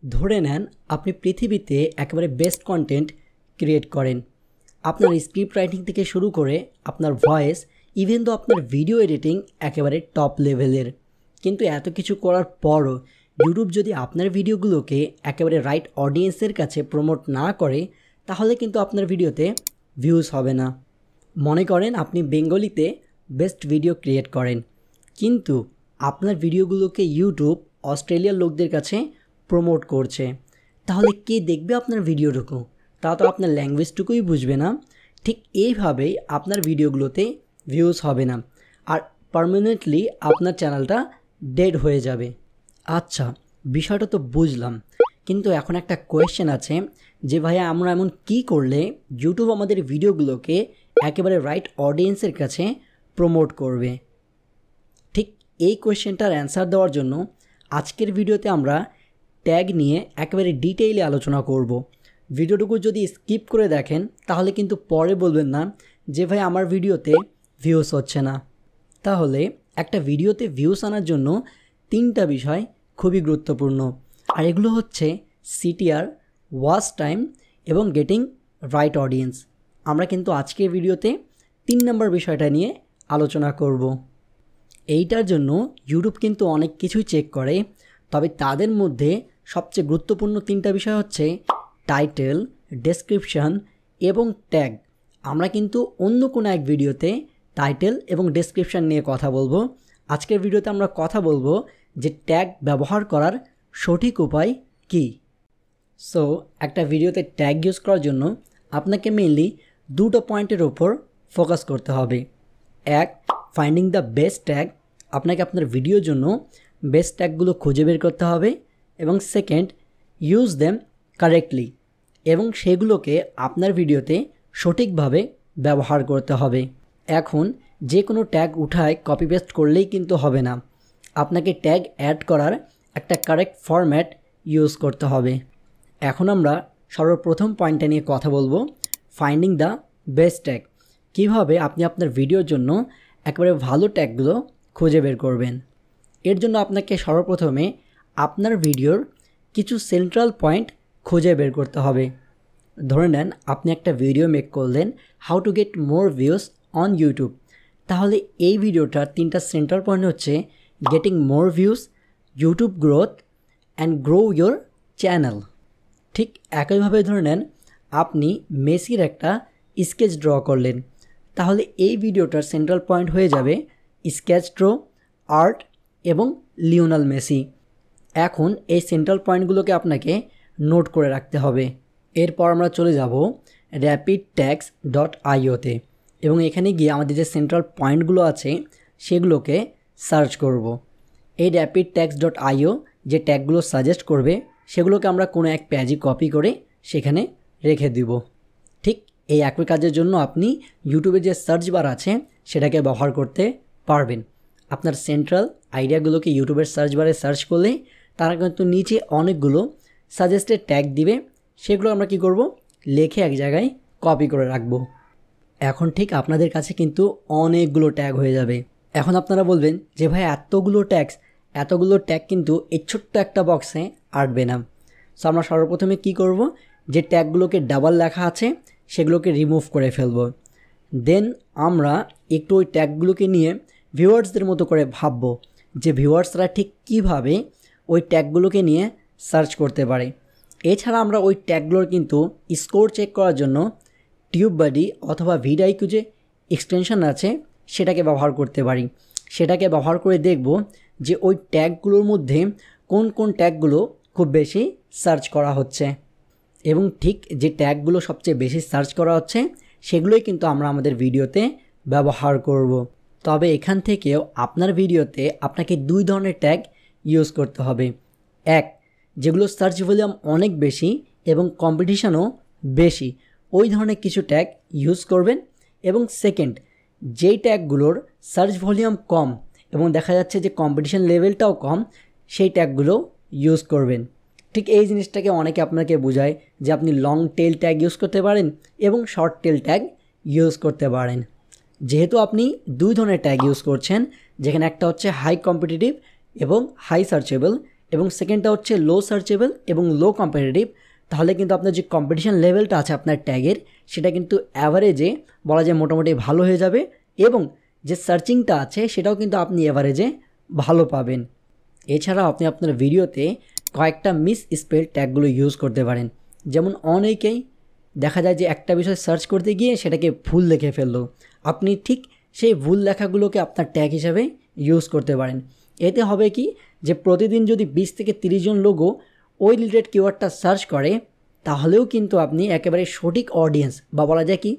ধরে নেন আপনি পৃথিবীতে একেবারে বেস্ট কন্টেন্ট ক্রিয়েট করেন। আপনার স্ক্রিপ্ট রাইটিং থেকে শুরু করে আপনার ভয়েস, ইভেন তো আপনার ভিডিও এডিটিং একেবারে টপ লেভেলের। কিন্তু এত কিছু করার পরও ইউটিউব যদি আপনার ভিডিওগুলোকে একেবারে রাইট অডিয়েন্সের কাছে প্রমোট না করে, তাহলে কিন্তু আপনার ভিডিওতে ভিউজ হবে না। মনে করেন আপনি বেঙ্গলিতে বেস্ট ভিডিও ক্রিয়েট করেন, কিন্তু আপনার ভিডিওগুলোকে ইউটিউব অস্ট্রেলিয়ার লোকদের কাছে প্রমোট করছে, তাহলে কে দেখবে আপনার ভিডিওটুকু? তা তো আপনার ল্যাঙ্গুয়েজটুকুই বুঝবে না। ঠিক এইভাবেই আপনার ভিডিওগুলোতে ভিউজ হবে না, আর পার্মানেন্টলি আপনার চ্যানেলটা ডেড হয়ে যাবে। আচ্ছা, বিষয়টা তো বুঝলাম, কিন্তু এখন একটা কোয়েশ্চেন আছে যে ভাইয়া আমরা এমন কি করলে ইউটিউব আমাদের ভিডিওগুলোকে একেবারে রাইট অডিয়েন্সের কাছে প্রমোট করবে? ঠিক এই কোয়েশ্চেনটার অ্যান্সার দেওয়ার জন্য আজকের ভিডিওতে আমরা ট্যাগ নিয়ে একেবারে ডিটেইলে আলোচনা করব। ভিডিওটুকু যদি স্কিপ করে দেখেন তাহলে কিন্তু পরে বলবেন না যে ভাই আমার ভিডিওতে ভিউস হচ্ছে না। তাহলে একটা ভিডিওতে ভিউস আনার জন্য 3টা বিষয় খুবই গুরুত্বপূর্ণ, আর এগুলো হচ্ছে সিটিআর, ওয়াচ টাইম এবং গেটিং রাইট অডিয়েন্স। আমরা কিন্তু আজকের ভিডিওতে 3 নম্বর বিষয়টা নিয়ে আলোচনা করব। এইটার জন্য ইউটিউব কিন্তু অনেক কিছুই চেক করে, তবে তাদের মধ্যে সবচেয়ে গুরুত্বপূর্ণ 3টা বিষয় হচ্ছে টাইটেল, ডেসক্রিপশন এবং ট্যাগ। আমরা কিন্তু অন্য কোনো এক ভিডিওতে টাইটেল এবং ডেসক্রিপশন নিয়ে কথা বলবো। আজকের ভিডিওতে আমরা কথা বলবো যে ট্যাগ ব্যবহার করার সঠিক উপায় কী। সো একটা ভিডিওতে ট্যাগ ইউজ করার জন্য আপনাকে মেইনলি 2টো পয়েন্টের ওপর ফোকাস করতে হবে। এক, ফাইন্ডিং দ্য বেস্ট ট্যাগ, আপনাকে আপনার ভিডিওর জন্য বেস্ট ট্যাগগুলো খুঁজে বের করতে হবে। এবং সেকেন্ড, ইউজ দেম কারেক্টলি, এবং সেগুলোকে আপনার ভিডিওতে সঠিকভাবে ব্যবহার করতে হবে। এখন যে কোনো ট্যাগ উঠায় কপি পেস্ট করলেই কিন্তু হবে না, আপনাকে ট্যাগ অ্যাড করার একটা কারেক্ট ফরম্যাট ইউজ করতে হবে। এখন আমরা সর্বপ্রথম পয়েন্টটা নিয়ে কথা বলবো, ফাইন্ডিং দ্য বেস্ট ট্যাগ। কীভাবে আপনি আপনার ভিডিওর জন্য একেবারে ভালো ট্যাগগুলো খুঁজে বের করবেন। এর জন্য আপনাকে সর্বপ্রথমে আপনার ভিডিওর কিছু সেন্ট্রাল পয়েন্ট খুঁজে বের করতে হবে। ধরে নেন আপনি একটা ভিডিও মেক করলেন, how to get more views on YouTube. তাহলে এই ভিডিওটার 3টা সেন্ট্রাল পয়েন্ট হচ্ছে getting more views, YouTube growth and grow your channel. ঠিক একইভাবে ধরে নেন আপনি মেসির একটা স্কেচ ড্র করলেন, তাহলে এই ভিডিওটার সেন্ট্রাল পয়েন্ট হয়ে যাবে স্কেচ ড্র, আর্ট এবং লিওনেল মেসি। এখন এই সেন্ট্রাল পয়েন্টগুলোকে আপনাকে নোট করে রাখতে হবে। এরপর আমরা চলে যাব rapidtags.io-তে, এবং এখানে গিয়ে আমাদের যে সেন্ট্রাল পয়েন্টগুলো আছে সেগুলোকে সার্চ করব। এই rapidtags.io যে ট্যাগগুলো সাজেস্ট করবে সেগুলোকে আমরা কোনো এক পেজে কপি করে সেখানে রেখে দিব। ঠিক এই একই কাজের জন্য আপনি ইউটিউবে যে সার্চ বার আছে সেটাকে ব্যবহার করতে পারবেন। আপনার সেন্ট্রাল আইডিয়াগুলোকে ইউটিউবের সার্চ বারে সার্চ করলে তারা কিন্তু নিচে অনেকগুলো সাজেস্টেড ট্যাগ দিবে, সেগুলো আমরা কি করব, লিখে এক জায়গায় কপি করে রাখব। এখন ঠিক আপনাদের কাছে কিন্তু অনেকগুলো ট্যাগ হয়ে যাবে। এখন আপনারা বলবেন যে ভাই এতগুলো ট্যাগ কিন্তু এই ছোট্ট একটা বক্সে আটবে না। সো আমরা সর্বপ্রথমে কি করব, যে ট্যাগগুলোকে ডাবল লেখা আছে সেগুলোকে রিমুভ করে ফেলব। দেন আমরা একটু ওই ট্যাগগুলোকে নিয়ে ভিউয়ার্সদের মতো করে ভাবব যে ভিউয়ার্সরা ঠিক কীভাবে ওই ট্যাগগুলোকে নিয়ে সার্চ করতে পারে। এছাড়া আমরা ওই ট্যাগগুলোর কিন্তু স্কোর চেক করার জন্য টিউববাডি অথবা ভিডিআইকিউ যে এক্সটেনশন আছে সেটাকে ব্যবহার করতে পারি। সেটাকে ব্যবহার করে দেখব যে ওই ট্যাগগুলোর মধ্যে কোন কোন ট্যাগগুলো খুব বেশি সার্চ করা হচ্ছে, এবং ঠিক যে ট্যাগগুলো সবচেয়ে বেশি সার্চ করা হচ্ছে সেগুলোই কিন্তু আমরা আমাদের ভিডিওতে ব্যবহার করব। তবে এখান থেকেও আপনার ভিডিওতে আপনাকে 2 ধরনের ট্যাগ ইউজ করতে হবে। এক, যেগুলো সার্চ ভলিউম অনেক বেশি এবং কম্পিটিশনও বেশি, ওই ধরনের কিছু ট্যাগ ইউজ করবেন। এবং সেকেন্ড, যেই ট্যাগগুলোর সার্চ ভলিউম কম এবং দেখা যাচ্ছে যে কম্পিটিশন লেভেলটাও কম, সেই ট্যাগগুলো ইউজ করবেন। ঠিক এই জিনিসটাকে অনেকে আপনাকে বোঝায় যে আপনি লং টেল ট্যাগ ইউজ করতে পারেন এবং শর্ট টেল ট্যাগ ইউজ করতে পারেন। যেহেতু আপনি 2 ধরনের ট্যাগ ইউজ করছেন, যেখানে একটা হচ্ছে হাই কম্পিটিটিভ এবং হাই সার্চেবল, এবং সেকেন্ডটা হচ্ছে লো সার্চেবল এবং লো কম্পিটিটিভ। তাহলে কিন্তু আপনার যে কম্পিটিশন লেভেলটা আছে আপনার ট্যাগের, সেটা কিন্তু অ্যাভারেজে বলা যায় মোটামুটি ভালো হয়ে যাবে, এবং যে সার্চিংটা আছে সেটাও কিন্তু আপনি এভারেজে ভালো পাবেন। এছাড়াও আপনি আপনার ভিডিওতে কয়েকটা মিস স্পেল ট্যাগগুলো ইউজ করতে পারেন। যেমন অনেকেই দেখা যায় যে একটা বিষয় সার্চ করতে গিয়ে সেটাকে ভুল লিখে ফেললো, আপনি ঠিক সেই ভুল লেখাগুলোকে আপনার ট্যাগ হিসাবে ইউজ করতে পারেন। এতে হবে কি, যে প্রতিদিন যদি 20 থেকে 30 জন লোকও ওই রিলেটেড কিওয়ার্ডটা সার্চ করে, তাহলেও কিন্তু আপনি একেবারে সঠিক অডিয়েন্স, বা বলা যায় কি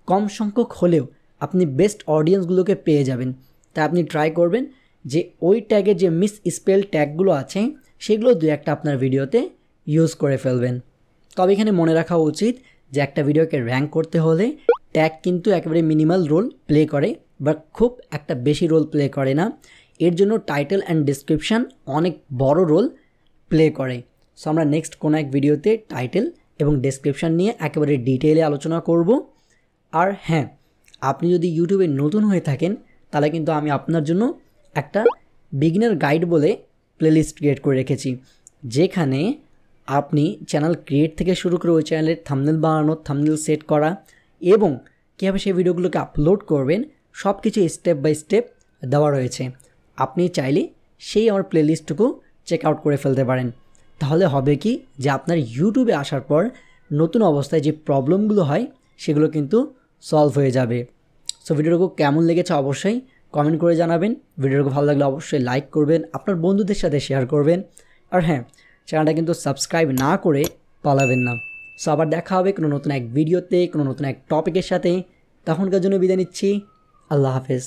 কম সংখ্যক হলেও আপনি বেস্ট অডিয়েন্সগুলোকে পেয়ে যাবেন। তাই আপনি ট্রাই করবেন যে ওই ট্যাগের যে মিস স্পেল ট্যাগগুলো আছে সেগুলো দু একটা আপনার ভিডিওতে ইউজ করে ফেলবেন। তবে এখানে মনে রাখা উচিত যে একটা ভিডিওকে র্যাঙ্ক করতে হলে ট্যাগ কিন্তু একেবারে মিনিমাল রোল প্লে করে, বা খুব একটা বেশি রোল প্লে করে না। এর জন্য টাইটেল অ্যান্ড ডেসক্রিপশান অনেক বড় রোল প্লে করে। সো আমরা নেক্সট কোনো এক ভিডিওতে টাইটেল এবং ডেসক্রিপশান নিয়ে একেবারে ডিটেইলে আলোচনা করব। আর হ্যাঁ, আপনি যদি ইউটিউবে নতুন হয়ে থাকেন, তাহলে কিন্তু আমি আপনার জন্য একটা বিগিনার গাইড বলে প্লেলিস্ট ক্রিয়েট করে রেখেছি, যেখানে আপনি চ্যানেল ক্রিয়েট থেকে শুরু করে ওই চ্যানেলের থাম্বনেল বানানো, থাম্বনেল সেট করা এবং কীভাবে সেই ভিডিওগুলোকে আপলোড করবেন সব কিছু স্টেপ বাই স্টেপ দেওয়া রয়েছে। আপনি চাইলে সেই আমার প্লেলিস্টটুকু চেক আউট করে ফেলতে পারেন। তাহলে হবে কি, যে আপনার ইউটিউবে আসার পর নতুন অবস্থায় যে প্রবলেমগুলো হয় সেগুলো কিন্তু সলভ হয়ে যাবে। সো ভিডিওটুকু কেমন লেগেছে অবশ্যই কমেন্ট করে জানাবেন। ভিডিওটুকু ভালো লাগলে অবশ্যই লাইক করবেন, আপনার বন্ধুদের সাথে শেয়ার করবেন। আর হ্যাঁ, চ্যানেলটা কিন্তু সাবস্ক্রাইব না করে পালাবেন না। সো আবার দেখা হবে কোনো নতুন এক ভিডিওতে, কোনো নতুন এক টপিকের সাথে। তখনকার জন্য বিদায় নিচ্ছি। আল্লাহ হাফেজ।